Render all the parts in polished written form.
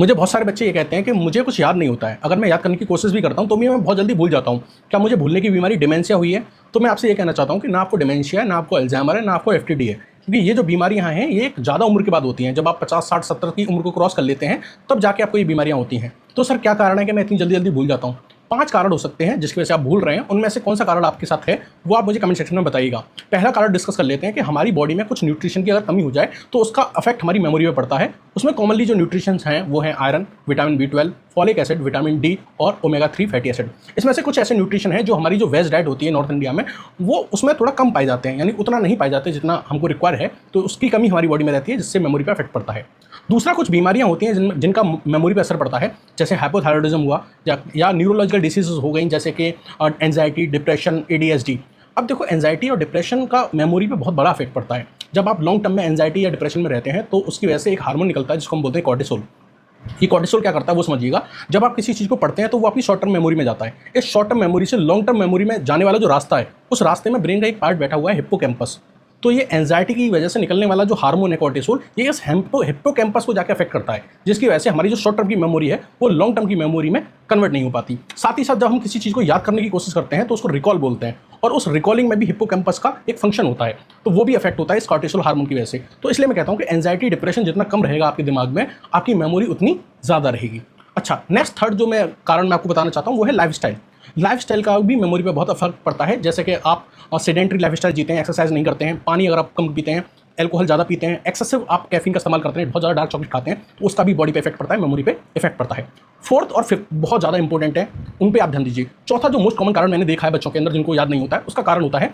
मुझे बहुत सारे बच्चे ये कहते हैं कि मुझे कुछ याद नहीं होता है, अगर मैं याद करने की कोशिश भी करता हूँ तो भी मैं बहुत जल्दी भूल जाता हूँ। क्या मुझे भूलने की बीमारी डिमेंशिया हुई है? तो मैं आपसे ये कहना चाहता हूँ कि ना आपको डिमेंशिया है, ना आपको अल्जाइमर है, ना आपको एफटीडी है, क्योंकि ये जो बीमारियां हैं ये एक ज़्यादा उम्र के बाद होती हैं। जब आप 50, 60, 70 की उम्र को क्रॉस कर लेते हैं तब जाके आपको ये बीमारियां होती हैं। तो सर क्या कारण है कि मैं इतनी जल्दी जल्दी भूल जाता हूँ? 5 कारण हो सकते हैं जिसकी वजह से आप भूल रहे हैं। उनमें से कौन सा कारण आपके साथ है वो आप मुझे कमेंट सेक्शन में बताइएगा। पहला कारण डिस्कस कर लेते हैं कि हमारी बॉडी में कुछ न्यूट्रिशन की अगर कमी हो जाए तो उसका इफेक्ट हमारी मेमोरी में पड़ता है। उसमें कॉमनली जो न्यूट्रिशंस हैं वो हैं iron, vitamin B12, folic acid, vitamin D और ओमेगा 3 फैटी एसिड। इसमें से कुछ ऐसे न्यूट्रिशन हैं जो हमारी जो वेज डाइट होती है नॉर्थ इंडिया में वो उसमें थोड़ा कम पाए जाते हैं, यानी उतना नहीं पाए जाते जितना हमको रिक्वायर है, तो उसकी कमी हमारी बॉडी में रहती है जिससे मेमोरी पर इफेक्ट पड़ता है। दूसरा, कुछ बीमारियां होती हैं जिनका मेमोरी पर असर पड़ता है, जैसे हाइपोथायरॉयडिज्म हुआ या न्यूरोलॉजिकल डिसीजेज हो गई जैसे कि एंजाइटी, डिप्रेशन, ADHD। अब देखो, एंजाइटी और डिप्रेशन का मेमोरी पे बहुत बड़ा इफेक्ट पड़ता है। जब आप लॉन्ग टर्म में एंजाइटी या डिप्रेशन में रहते हैं तो उसकी वजह से एक हार्मोन निकलता है जिसको हम बोलते हैं कॉर्टिसोल। ये कॉर्टिसोल क्या करता है वो समझिएगा। जब आप किसी चीज़ को पढ़ते हैं तो वो आपकी शॉर्ट टर्म मेमोरी में जाता है। इस शॉर्ट टर्म मेमोरी से लॉन्ग टर्म मेमोरी में जाने वाला जो रास्ता है, उस रास्ते में ब्रेन का एक पार्ट बैठा हुआ है, हिप्पोकैम्पस। तो ये एंजाइटी की वजह से निकलने वाला जो हार्मोन है कॉर्टिसोल, ये इस हिप्पोकैम्पस को जाकर अफेक्ट करता है, जिसकी वजह से हमारी जो शॉर्ट टर्म की मेमोरी है वो लॉन्ग टर्म की मेमोरी में कन्वर्ट नहीं हो पाती। साथ ही साथ जब हम किसी चीज़ को याद करने की कोशिश करते हैं तो उसको रिकॉल बोलते हैं, और उस रिकॉलिंग में भी हिप्पोकैम्पस का एक फंक्शन होता है, तो वो भी अफेक्ट होता है इस कॉर्टिसोल हार्मोन की वजह से। तो इसलिए मैं कहता हूँ कि एंजाइटी, डिप्रेशन जितना कम रहेगा आपके दिमाग में, आपकी मेमोरी उतनी ज़्यादा रहेगी। अच्छा, नेक्स्ट थर्ड जो कारण मैं आपको बताना चाहता हूँ वो है लाइफस्टाइल। लाइफस्टाइल का भी मेमोरी पे बहुत फर्क पड़ता है, जैसे कि आप सेडेंटरी लाइफस्टाइल जीते हैं, एक्सरसाइज नहीं करते हैं, पानी अगर आप कम पीते हैं, एल्कोहल ज़्यादा पीते हैं, एक्सेसिव आप कैफीन का इस्तेमाल करते हैं, बहुत ज़्यादा डार्क चॉकलेट खाते हैं, तो उसका भी बॉडी पे इफेक्ट पड़ता है, मेमोरी पे इफेक्ट पड़ता है। फोर्थ और फिफ्थ बहुत ज़्यादा इंपॉर्टेंट है, उन पर आप ध्यान दीजिए। चौथा जो मोस्ट कॉमन कारण मैंने देखा है बच्चों के अंदर जिनको याद नहीं होता है, उसका कारण होता है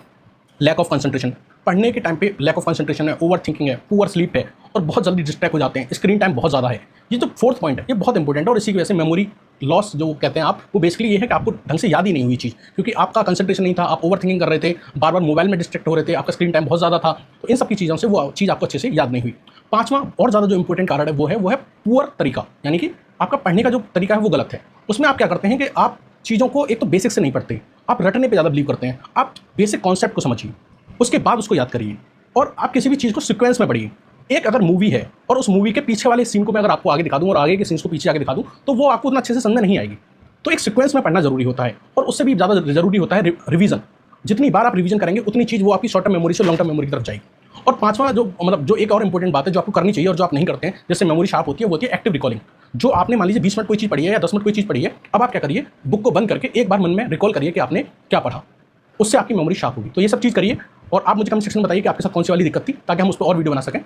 लैक ऑफ कंसंट्रेशन। पढ़ने के टाइम पे लैक ऑफ कंसंट्रेशन है, ओवर थिंकिंग है, पुअर स्लीप है, और बहुत जल्दी डिस्ट्रैक्ट हो जाते हैं, स्क्रीन टाइम बहुत ज़्यादा है। ये जो फोर्थ पॉइंट है ये बहुत इंपॉर्टेंट है, और इसी की वजह से मेमोरी लॉस जो कहते हैं आप, वो बेसिकली ये है कि आपको ढंग से याद ही नहीं हुई चीज़, क्योंकि आपका कंसंट्रेशन नहीं था, आप ओवर थिंकिंग कर रहे थे, बार बार मोबाइल में डिस्ट्रैक्ट हो रहे थे, आपका स्क्रीन टाइम बहुत ज़्यादा था, तो इन सब की चीज़ों से वो चीज़ आपको अच्छे से याद नहीं हुई। पाँचवां और ज़्यादा जो इंपॉर्टेंट कारण है वो है पुअर तरीका, यानी कि आपका पढ़ने का जो तरीका है वो गलत है। उसमें आप क्या करते हैं कि आप चीज़ों को एक तो बेसिक से नहीं पढ़ते, आप रटने पर ज़्यादा बिलीव करते हैं। आप बेसिक कॉन्सेप्ट को समझिए, उसके बाद उसको याद करिए, और आप किसी भी चीज़ को सीक्वेंस में पढ़िए। एक अगर मूवी है और उस मूवी के पीछे वाले सीन को मैं अगर आपको आगे दिखा दूं और आगे के सीन्स को पीछे आगे दिखा दूं तो वो आपको उतना अच्छे से समझ में नहीं आएगी। तो एक सीक्वेंस में पढ़ना जरूरी होता है, और उससे भी ज़्यादा जरूरी होता है रिवीजन। जितनी बार आप रिवीजन करेंगे उतनी चीज़ वो आपकी शॉर्ट टर्म मेमोरी से लॉन्ग टर्म मेमोरी की तरफ जाएगी। और पांचवा जो एक और इंपॉर्टेंट बात है जो आपको करनी चाहिए और जो आप नहीं करते हैं, जिससे मेमोरी शार्प होती है, वो होती है एक्टिव रिकॉलिंग। जो आपने मान लीजिए 20 मिनट कोई चीज़ पढ़ी है या 10 मिनट कोई चीज़ पढ़ी है, अब आप क्या करिए, बुक को बंद करके एक बार मन में रिकॉल करिए कि आपने क्या पढ़ा, उससे आपकी मेमोरी शार्प होगी। तो ये सब चीज़ करिए, और आप मुझे कमेंट सेक्शन में बताइए कि आपके साथ कौन सी वाली दिक्कत थी, ताकि हम उस पर और वीडियो बना सकें।